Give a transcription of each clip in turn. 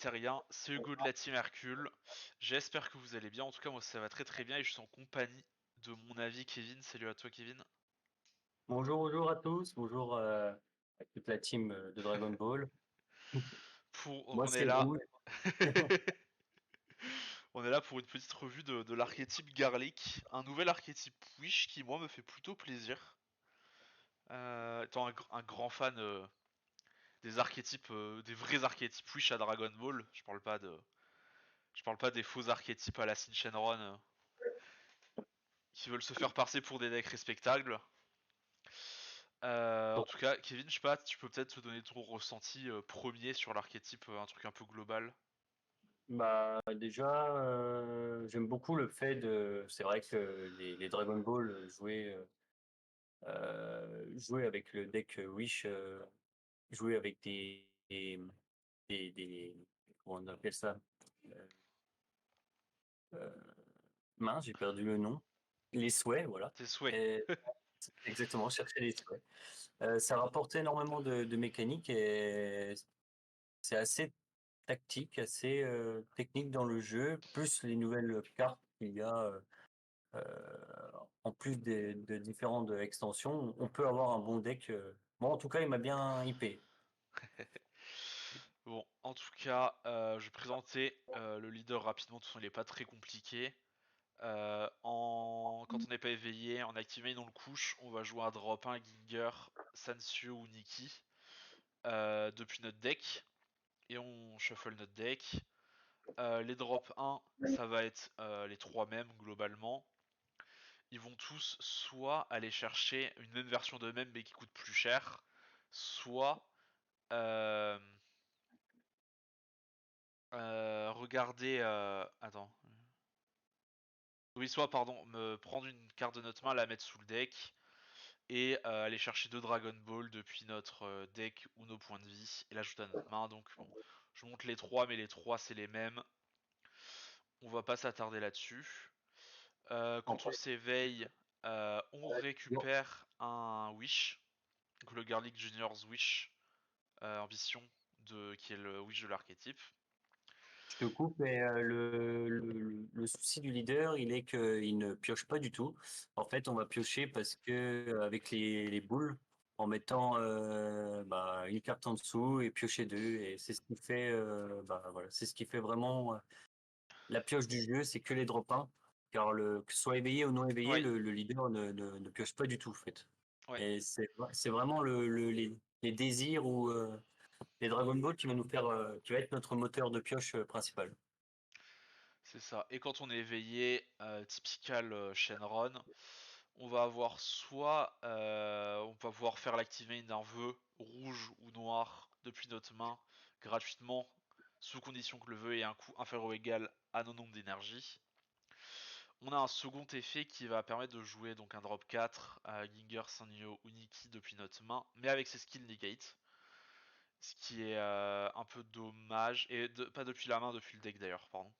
terriens, c'est Hugo de la Team Hercule. J'espère que vous allez bien. En tout cas, moi ça va très très bien et je suis en compagnie de mon ami Kevin. Salut à toi, Kevin. Bonjour à tous, bonjour à toute la team de Dragon Ball. Donc Moi on est c'est là. Rouge. On est là pour une petite revue de l'archétype Garlic, un nouvel archétype Wish qui moi me fait plutôt plaisir. Étant un grand fan des archétypes, des vrais archétypes Wish à Dragon Ball, je parle pas des faux archétypes à la Shinsenron qui veulent se faire passer pour des decks respectables. En tout cas, Kevin, je sais pas, tu peux peut-être te donner ton ressenti premier sur l'archétype, un truc un peu global. Bah déjà j'aime beaucoup le fait de. C'est vrai que les Dragon Ball jouaient avec le deck Wish, jouaient avec des comment on appelle ça? Euh, euh, Mince, j'ai perdu le nom. Les souhaits, voilà. Tes souhaits. Et, exactement, chercher les souhaits. Ça rapporte énormément de mécanique et c'est assez tactique, assez technique dans le jeu, plus les nouvelles cartes qu'il y a, en plus de différentes extensions, on peut avoir un bon deck. Bon, en tout cas, il m'a bien hypé. Bon, en tout cas, je vais présenter le leader rapidement, de toute façon il est pas très compliqué. Quand on n'est pas éveillé, en activant dans le couche, on va jouer un drop 1 Ginger, Sansio ou Nikki depuis notre deck. Et on shuffle notre deck. Les drop 1, ça va être les trois mêmes globalement. Ils vont tous soit aller chercher une même version d'eux-mêmes mais qui coûte plus cher, soit euh, regarder. Attends. Oui, soit, pardon, me prendre une carte de notre main, la mettre sous le deck et aller chercher deux Dragon Ball depuis notre deck ou nos points de vie et l'ajouter à notre main. Donc, bon, je monte les trois, mais les trois c'est les mêmes. On va pas s'attarder là-dessus. En Quand on fait, s'éveille, on bon, récupère un Wish. Donc le Garlic Junior's Wish ambition qui est le Wish de l'archétype. je te coupe, mais le souci du leader, il est qu'il ne pioche pas du tout. En fait, on va piocher parce que avec les boules, en mettant une carte en dessous et piocher deux, et c'est ce qui fait, voilà, c'est ce qui fait vraiment la pioche du jeu, c'est que les drop 1, car que ce soit éveillé ou non éveillé, Oui, le leader ne pioche pas du tout, en fait. ouais, Et c'est vraiment les désirs ou les Dragon Ball qui va être notre moteur de pioche principal. c'est ça. Et quand on est éveillé, typical Shenron, on va avoir soit on va pouvoir faire l'activation d'un vœu rouge ou noir depuis notre main gratuitement, sous condition que le vœu ait un coût inférieur ou égal à nos nombres d'énergie. On a un second effet qui va permettre de jouer donc un drop 4 à Ginger, Sanyo ou Nikki depuis notre main, mais avec ses skills negate. Ce qui est un peu dommage, et pas depuis la main, depuis le deck d'ailleurs, pardon.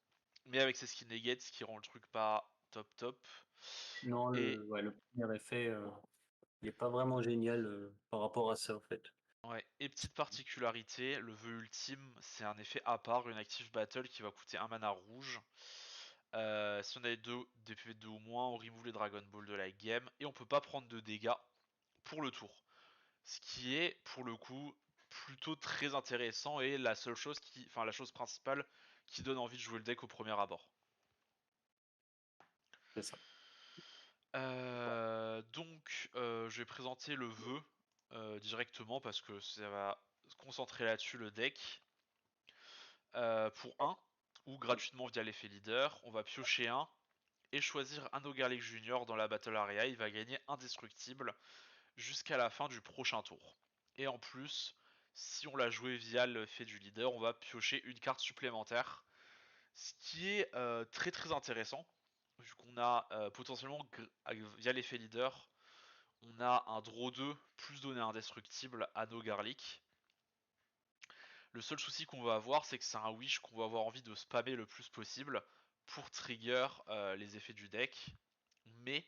Mais avec ses skills negate, ce qui rend le truc pas top top. Non, Et ouais, le premier effet, il est pas vraiment génial par rapport à ça, en fait. ouais, et petite particularité, le vœu ultime, c'est un effet à part, une active battle qui va coûter un mana rouge. Si on a des PV de 2 ou moins, on remove les Dragon Ball de la game, et on peut pas prendre de dégâts pour le tour. Ce qui est, pour le coup, plutôt très intéressant et la seule chose enfin la chose principale qui donne envie de jouer le deck au premier abord. C'est ça. Je vais présenter le vœu directement parce que ça va se concentrer là-dessus le deck. Pour 1, ou gratuitement via l'effet leader, on va piocher un et choisir un Ogarlic Junior dans la Battle Area. Il va gagner indestructible jusqu'à la fin du prochain tour. Et en plus, si on l'a joué via l'effet du leader, on va piocher une carte supplémentaire. Ce qui est très très intéressant, vu qu'on a potentiellement, via l'effet leader, on a un draw 2 plus donné indestructible à nos garlic. Le seul souci qu'on va avoir, c'est que c'est un wish qu'on va avoir envie de spammer le plus possible pour trigger les effets du deck. Mais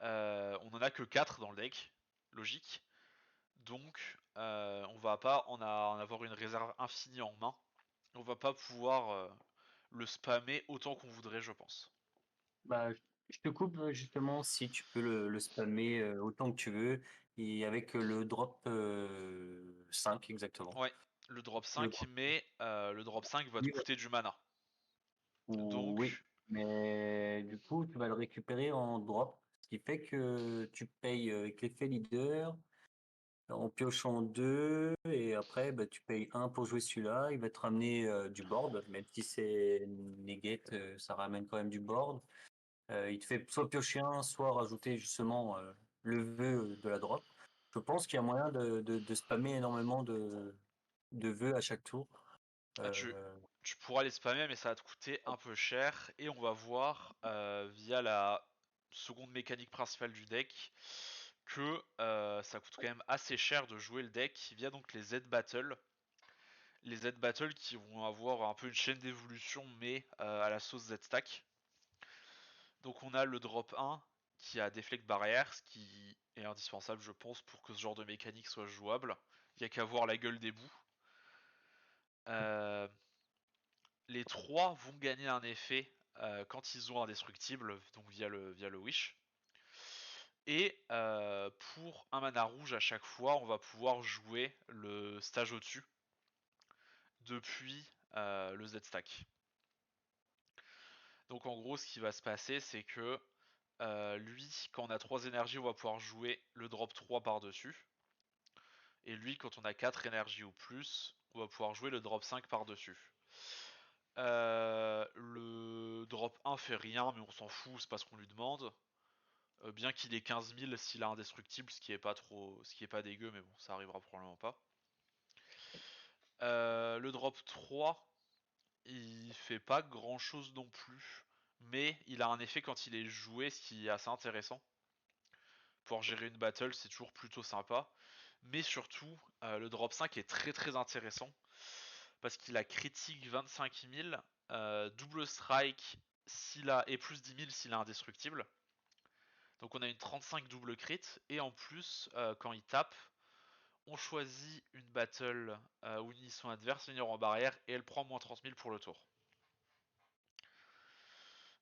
on en a que 4 dans le deck, logique. Donc on va pas en avoir une réserve infinie en main. On va pas pouvoir le spammer autant qu'on voudrait, je pense. Bah, je te coupe justement si tu peux le spammer autant que tu veux et avec le drop 5 exactement. Ouais, le drop Le 5, drop- mais le drop 5 va te oui, ouais. coûter du mana. Oui, Donc, mais du coup, tu vas le récupérer en drop, ce qui fait que tu payes avec l'effet leader en piochant 2 et après bah, tu payes un pour jouer celui-là. Il va te ramener du board, même si c'est negate, ça ramène quand même du board. Il te fait soit piocher un, soit rajouter justement le vœu de la drop. Je pense qu'il y a moyen de spammer énormément de vœux à chaque tour. ah, Euh, tu pourras les spammer, mais ça va te coûter un peu cher. Et on va voir via la seconde mécanique principale du deck que ça coûte quand même assez cher de jouer le deck via donc les Z-Battle. Les Z-Battle qui vont avoir un peu une chaîne d'évolution, mais à la sauce Z-Stack. Donc on a le drop 1 qui a Deflect Barrière, ce qui est indispensable je pense pour que ce genre de mécanique soit jouable. Il n'y a qu'à voir la gueule des bouts. Euh, les 3 vont gagner un effet quand ils ont indestructible, donc via le Wish. Et pour un mana rouge à chaque fois, on va pouvoir jouer le stage au-dessus depuis le Z-Stack. Donc en gros, ce qui va se passer, c'est que lui, quand on a 3 énergies, on va pouvoir jouer le drop 3 par-dessus. Et lui, quand on a 4 énergies ou plus, on va pouvoir jouer le drop 5 par-dessus. Le drop 1 fait rien, mais on s'en fout, c'est pas ce qu'on lui demande. Bien qu'il ait 15 000 s'il a indestructible, ce qui est pas trop, ce qui est pas dégueu, mais bon, ça arrivera probablement pas. Le drop 3, il fait pas grand chose non plus, mais il a un effet quand il est joué, ce qui est assez intéressant. Pour gérer une battle, c'est toujours plutôt sympa. Mais surtout, le drop 5 est très très intéressant parce qu'il a critique 25 000, double strike s'il a et plus 10 000 s'il a indestructible. Donc on a une 35 double crit et en plus quand il tape, on choisit une battle où une mission adverse venir en barrière et elle prend moins 30 000 pour le tour.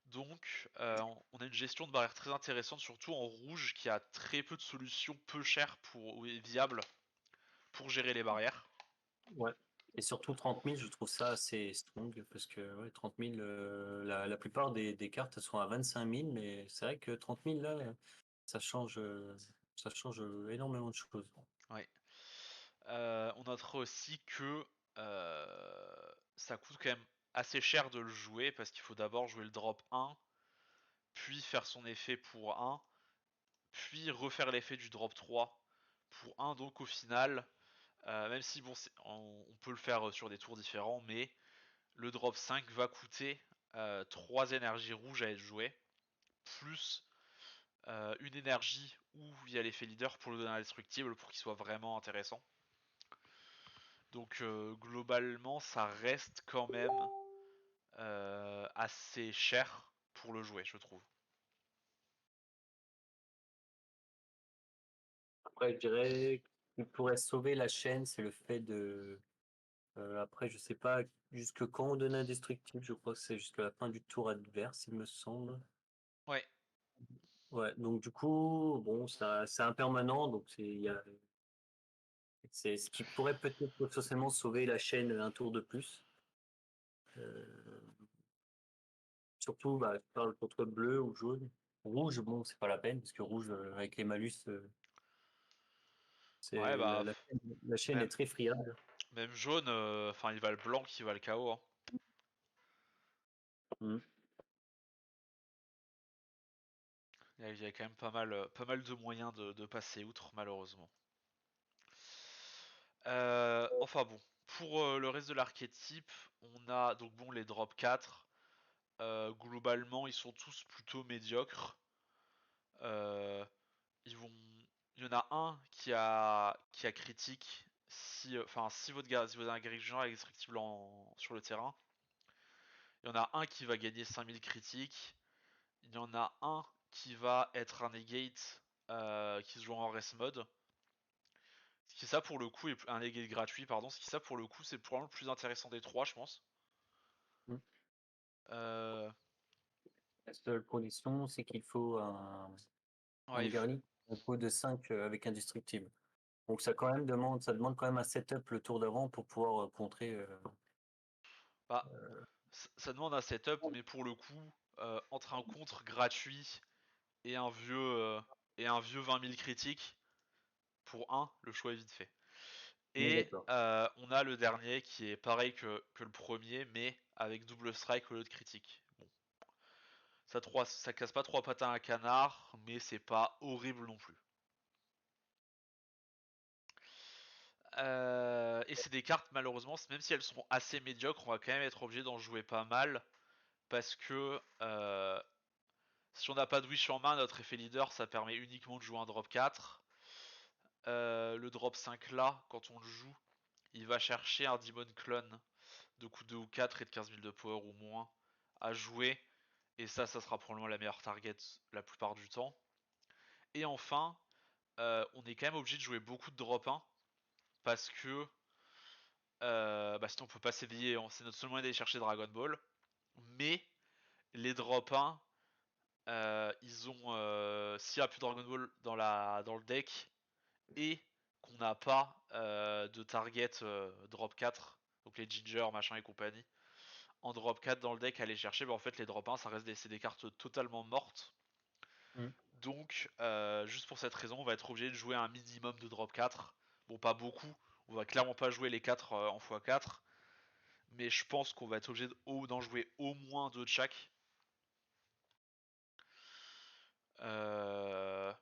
Donc on a une gestion de barrière très intéressante, surtout en rouge qui a très peu de solutions peu chères pour et viables pour gérer les barrières. ouais. Et surtout 30 000, je trouve ça assez strong parce que ouais, 30 000, la plupart des cartes sont à 25 000, mais c'est vrai que 30 000 là, ça change, ça change énormément de choses. Ouais. On notera aussi que ça coûte quand même assez cher de le jouer parce qu'il faut d'abord jouer le drop 1, puis faire son effet pour 1, puis refaire l'effet du drop 3 pour 1. Donc au final, même si bon, on peut le faire sur des tours différents, mais le drop 5 va coûter 3 énergies rouges à être joué, plus une énergie où il y a l'effet leader pour le donner indestructible pour qu'il soit vraiment intéressant. Donc globalement, ça reste quand même assez cher pour le jouer, je trouve. Après, je dirais qu'il pourrait sauver la chaîne, c'est le fait de. Après, je sais pas jusque quand on donne indestructible, je crois que c'est jusqu'à la fin du tour adverse, il me semble. Ouais, Ouais, donc du coup, bon, ça, c'est impermanent, donc c'est ce qui pourrait peut-être potentiellement sauver la chaîne un tour de plus. Euh, Surtout, bah, je parle contre bleu ou jaune. Rouge, bon, c'est pas la peine, parce que rouge, avec les malus, ouais, c'est bah la chaîne est même très friable. même jaune, enfin il va le blanc qui va le KO. Hein. Mm. Il y a quand même pas mal de moyens de passer outre, malheureusement. Enfin bon, pour le reste de l'archétype, on a donc bon les drop 4. Globalement, ils sont tous plutôt médiocres. Euh, ils vont, il y en a un qui a critique si, enfin si votre ingrédient est destructible sur le terrain. Il y en a un qui va gagner 5000 critiques. Il y en a un qui va être un negate qui se joue en rest mode. Ce Ce qui ça pour le coup est un negate gratuit, pardon. Ce qui ça pour le coup c'est probablement le plus intéressant des trois, je pense. Mm. Euh, La seule condition, c'est qu'il faut un ouais, garlic, un pot de 5 avec indestructible. Donc ça demande quand même un setup le tour d'avant pour pouvoir contrer. bah, ça demande un setup, mais pour le coup, entre un contre gratuit et un vieux 20 000 critiques, pour un, le choix est vite fait. On est Et d'accord. on a le dernier qui est pareil que le premier, mais avec double strike au lieu de critique. Bon, ça casse pas trois pattes à un canard, mais c'est pas horrible non plus. Et c'est des cartes, malheureusement, même si elles sont assez médiocres, on va quand même être obligé d'en jouer pas mal. Parce que si on n'a pas de wish en main, notre effet leader, ça permet uniquement de jouer un drop 4. Le drop 5 là, quand on le joue, il va chercher un Demon Clone de coût 2 ou 4 et de 15 000 de power ou moins à jouer. Et ça sera probablement la meilleure target la plupart du temps. Et enfin, on est quand même obligé de jouer beaucoup de drop 1 parce que sinon on peut pas s'éveiller, c'est notre seul moyen d'aller chercher Dragon Ball. Mais les drop 1, ils ont s'il n'y a plus Dragon Ball dans le deck et qu'on n'a pas de target drop 4, donc les Ginger, machin et compagnie, en drop 4 dans le deck à aller chercher, en fait les drop 1 ça reste c'est des cartes totalement mortes. Mm. Donc juste pour cette raison on va être obligé de jouer un minimum de drop 4. Bon pas beaucoup, on va clairement pas jouer les 4 en x4, mais je pense qu'on va être obligé d'en jouer au moins 2 de chaque. Euh,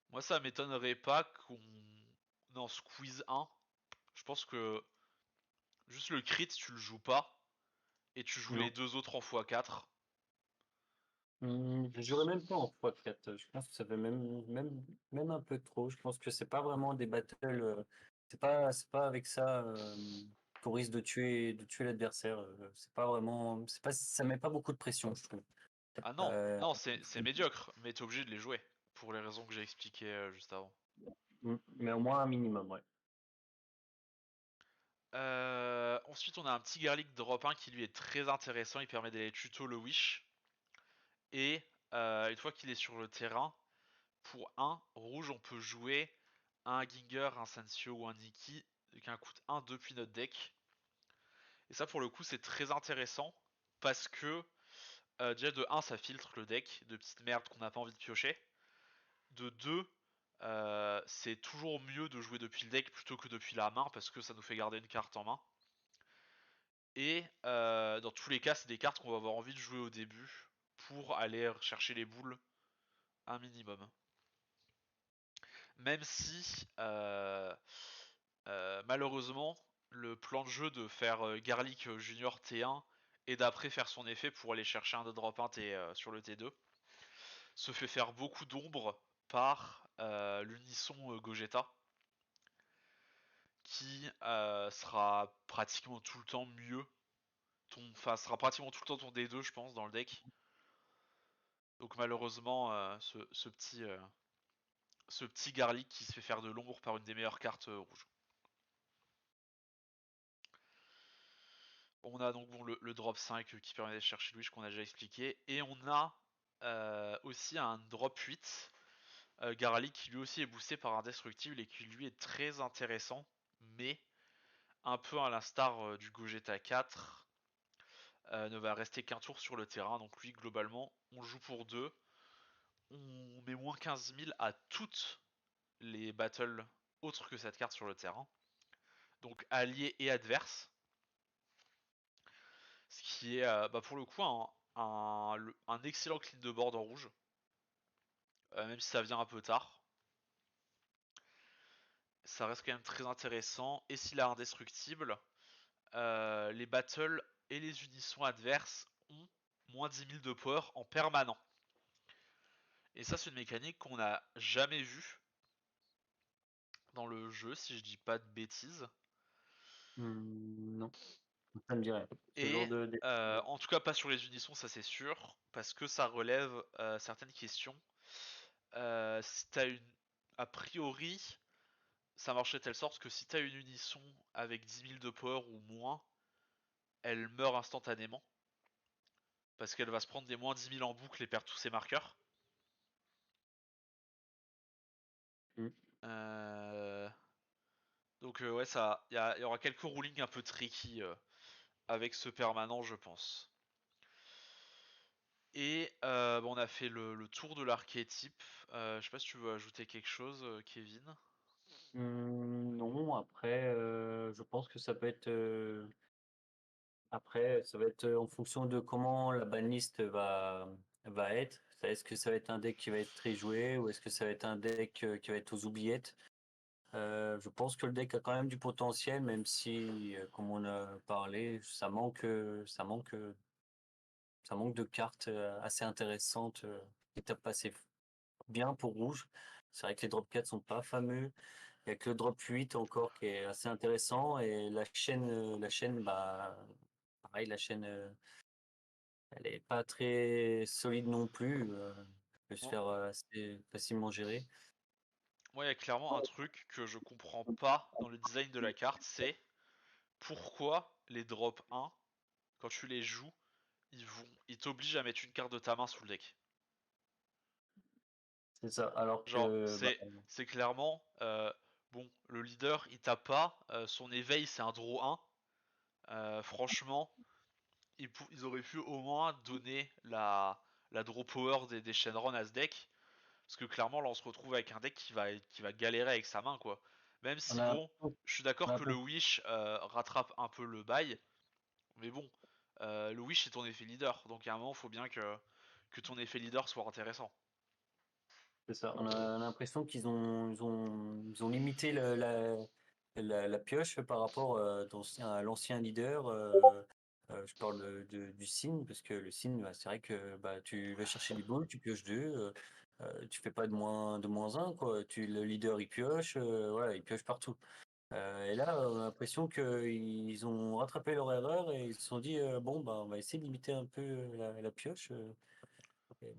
Moi, ça m'étonnerait pas qu'on en squeeze un. Je pense que juste le crit, tu le joues pas et tu joues les Non. deux autres en x4. Je jouerais même pas en x4. Je pense que ça fait même un peu trop. Je pense que c'est pas vraiment des battles. C'est pas avec ça qu'on risque de tuer l'adversaire. C'est pas vraiment. C'est pas, ça met pas beaucoup de pression, je trouve. Ah non, Euh, non, c'est médiocre, mais t'es obligé de les jouer pour les raisons que j'ai expliquées juste avant. mais au moins un minimum, ouais. Ensuite, on a un petit garlic drop 1 qui lui est très intéressant. Il permet d'aller tuto le wish. Et une fois qu'il est sur le terrain, pour 1 rouge, on peut jouer un Ginger, un Sensio ou un Nikki qui a un coût 1 depuis notre deck. Et ça, pour le coup, c'est très intéressant parce que déjà de 1, ça filtre le deck de petites merdes qu'on n'a pas envie de piocher. De 2, c'est toujours mieux de jouer depuis le deck plutôt que depuis la main parce que ça nous fait garder une carte en main. Et dans tous les cas, c'est des cartes qu'on va avoir envie de jouer au début pour aller chercher les boules un minimum. Même si malheureusement le plan de jeu de faire Garlic Junior T1 et d'après faire son effet pour aller chercher un drop 1 sur le T2 se fait faire beaucoup d'ombre par l'unisson Gogeta qui sera pratiquement tout le temps mieux enfin sera pratiquement tout le temps ton D2 je pense dans le deck. Donc malheureusement ce petit Garlic qui se fait faire de l'ombre par une des meilleures cartes rouges. On a donc le drop 5 qui permet d'aller chercher Louis qu'on a déjà expliqué. Et on a aussi un drop 8, Garlic, qui lui aussi est boosté par Indestructible et qui lui est très intéressant. Mais un peu à l'instar du Gogeta 4, ne va rester qu'un tour sur le terrain. Donc lui globalement on joue pour 2. On met moins 15 000 à toutes les battles autres que cette carte sur le terrain. Donc alliés et adverses. Ce qui est pour le coup un excellent clean de board en rouge. Même si ça vient un peu tard. Ça reste quand même très intéressant. Et s'il est indestructible, les battles et les unissons adverses ont moins 10 000 de power en permanent. Et ça, c'est une mécanique qu'on n'a jamais vue dans le jeu, si je dis pas de bêtises. Non, ça me dirait. Ce genre Et de. en tout cas, pas sur les unissons, ça c'est sûr, parce que ça relève certaines questions. Si t'as une. A priori, ça marche de telle sorte que si t'as une unisson avec 10 000 de power ou moins, elle meurt instantanément. Parce qu'elle va se prendre des moins 10 000 en boucle et perdre tous ses marqueurs. Mm. Donc ouais, il y aura quelques rulings un peu tricky avec ce permanent, je pense. Et on a fait le tour de l'archétype. Je sais pas si tu veux ajouter quelque chose, Kevin. Non, après, je pense que ça peut être. Après, ça va être en fonction de comment la banlist va être. Est-ce que ça va être un deck qui va être très joué ou est-ce que ça va être un deck qui va être aux oubliettes? Je pense que le deck a quand même du potentiel, même si, comme on a parlé, ça manque de cartes assez intéressantes qui tapent assez bien pour rouge. C'est vrai que les drop 4 sont pas fameux. Il y a que le drop 8 encore qui est assez intéressant et la chaîne, bah, pareil, la chaîne, elle est pas très solide non plus. Elle peut se Bon, faire assez facilement gérer. moi, il y a clairement un truc que je comprends pas dans le design de la carte, c'est pourquoi les drop 1, quand tu les joues, ils t'obligent à mettre une carte de ta main sous le deck. C'est ça. Alors Genre, que, bah, c'est clairement, bon, le leader, il tape pas, son éveil, c'est un draw 1. Franchement, ils auraient pu au moins donner la draw power des Shenron à ce deck. Parce que clairement, là, on se retrouve avec un deck qui va galérer avec sa main, quoi. Même on si, a, bon, je suis on d'accord a que le Wish rattrape un peu le bail. Mais bon, le Wish, c'est ton effet leader. Donc, à un moment, il faut bien que ton effet leader soit intéressant. C'est ça. On a l'impression qu'ils ont limité la pioche par rapport à l'ancien leader. Je parle du signe, parce que le signe, bah, c'est vrai que bah, tu vas chercher des boules, tu pioches deux, tu fais pas de moins un, quoi. Le leader, il pioche, voilà, il pioche partout. Et là, on a l'impression qu'ils ont rattrapé leur erreur et ils se sont dit, bon, bah, on va essayer de limiter un peu la pioche. Et,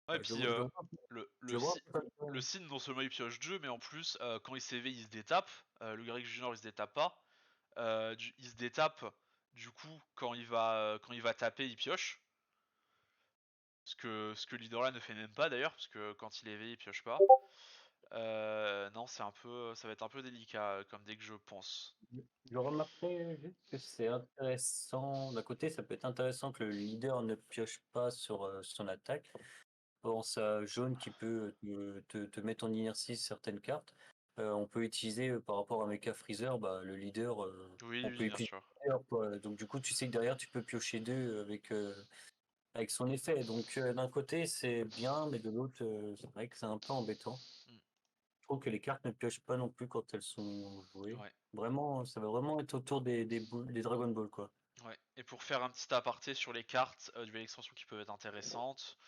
Ouais, et je le puis, vois, je le vois, un peu- le, je le, le vois un si- peu comme le ça. Sin, non seulement il pioche 2, mais en plus, quand il s'éveille, il se détape. Le Greg Junior, il se détape pas. Il se détape, du coup, quand il va taper, il pioche. Ce que Leaderland ne fait même pas d'ailleurs, parce que quand il est éveillé, il pioche pas. Non, ça va être un peu délicat comme dès que je pense. Je remarquerai juste que c'est intéressant. D'un côté, ça peut être intéressant que le leader ne pioche pas sur son attaque. Pense à jaune qui peut te mettre en inertie certaines cartes. On peut utiliser par rapport à Mecha Freezer, bah, le leader, Oui, on oui, peut bien utiliser sûr. le leader, quoi. Donc du coup, tu sais que derrière, tu peux piocher deux avec son effet. Donc d'un côté, c'est bien, mais de l'autre, c'est vrai que c'est un peu embêtant. Mm, Je trouve que les cartes ne piochent pas non plus quand elles sont jouées. ouais, Vraiment, ça va vraiment être autour des boules, des Dragon Ball, quoi. ouais. Et pour faire un petit aparté sur les cartes du extension qui peuvent être intéressantes,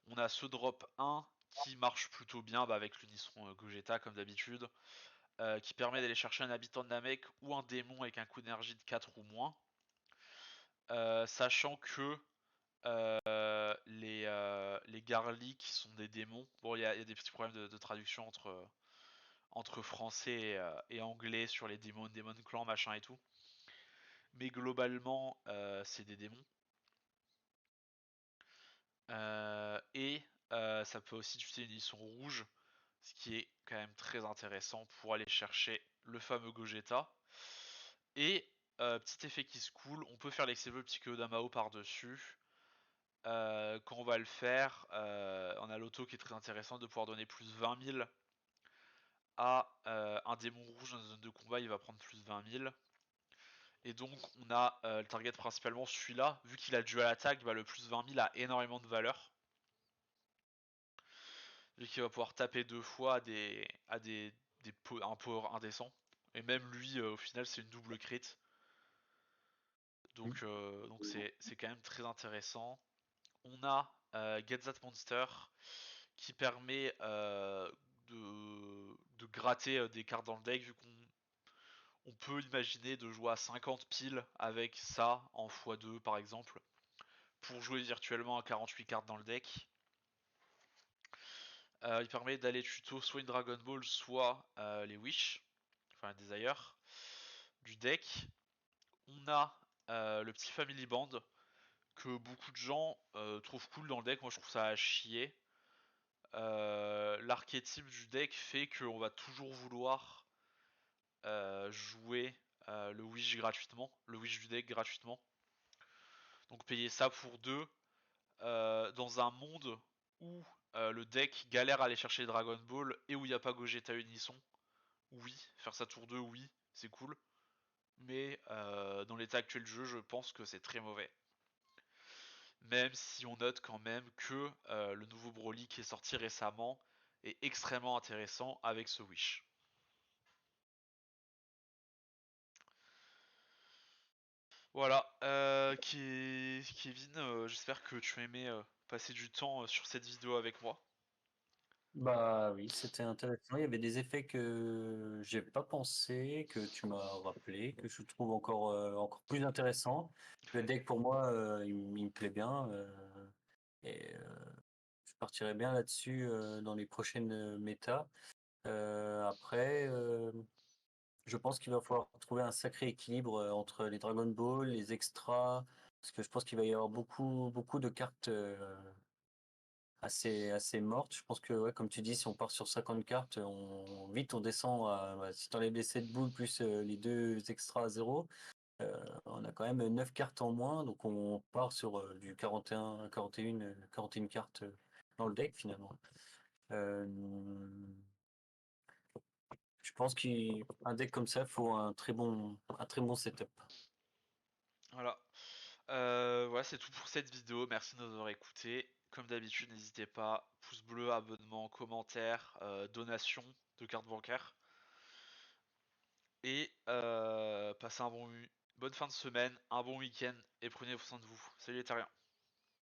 on a ce drop 1 qui marche plutôt bien avec l'Unisson Gogeta comme d'habitude, qui permet d'aller chercher un habitant de Namek ou un démon avec un coup d'énergie de 4 ou moins. Sachant que les garlics sont des démons. Bon, il y a des petits problèmes de traduction entre français et anglais sur les démons, démon clan, machin et tout. Mais globalement, c'est des démons. Et ça peut aussi utiliser une édition rouge, ce qui est quand même très intéressant pour aller chercher le fameux Gogeta. Et petit effet qui se coule, on peut faire l'excellent Psycho d'Amao par-dessus. Quand on va le faire, on a l'auto qui est très intéressant de pouvoir donner plus 20 000 à un démon rouge dans une zone de combat, il va prendre plus 20 000. Et donc on a le target principalement celui-là, vu qu'il a dual attack, bah, le plus 20 000 a énormément de valeur. Vu qu'il va pouvoir taper deux fois un power indécent. Et même lui, au final, c'est une double crit. Donc c'est quand même très intéressant. On a Get That Monster qui permet de gratter des cartes dans le deck, vu qu'on peut imaginer de jouer à 50 piles avec ça en x2 par exemple, pour jouer virtuellement à 48 cartes dans le deck. Il permet d'aller tuto soit une Dragon Ball, soit les Wish, enfin les Desire du deck. On a le petit Family Band que beaucoup de gens trouvent cool dans le deck. Moi je trouve ça à chier. L'archétype du deck fait qu'on va toujours vouloir jouer le Wish gratuitement, le Wish du deck gratuitement. Donc payer ça pour deux dans un monde où le deck galère à aller chercher les Dragon Ball et où il n'y a pas Gogeta Unisson. Oui, faire ça tour 2, oui, c'est cool. Mais dans l'état actuel du jeu, je pense que c'est très mauvais. Même si on note quand même que le nouveau Broly qui est sorti récemment est extrêmement intéressant avec ce Wish. Voilà, Kevin, j'espère que tu as aimé passer du temps sur cette vidéo avec moi. Bah oui, c'était intéressant. Il y avait des effets que j'ai pas pensé, que tu m'as rappelé, que je trouve encore plus intéressant. Le Ouais. deck pour moi, il me plaît bien et je partirai bien là-dessus dans les prochaines méta. Après, je pense qu'il va falloir trouver un sacré équilibre entre les Dragon Ball, les extras, parce que je pense qu'il va y avoir beaucoup de cartes assez mortes. Je pense que, ouais, comme tu dis, si on part sur 50 cartes, vite on descend à, bah, si tu enlèves les 7 boules plus les deux extras à zéro, on a quand même 9 cartes en moins, donc on part sur du 41, 41 cartes dans le deck finalement. Euh, je pense qu'un deck comme ça, il faut un très bon setup. Voilà. Voilà, c'est tout pour cette vidéo. Merci de nous avoir écoutés. Comme d'habitude, n'hésitez pas, pouce bleu, abonnement, commentaire, donation de carte bancaire. Et passez bonne fin de semaine, un bon week-end et prenez soin de vous. Salut les terriens.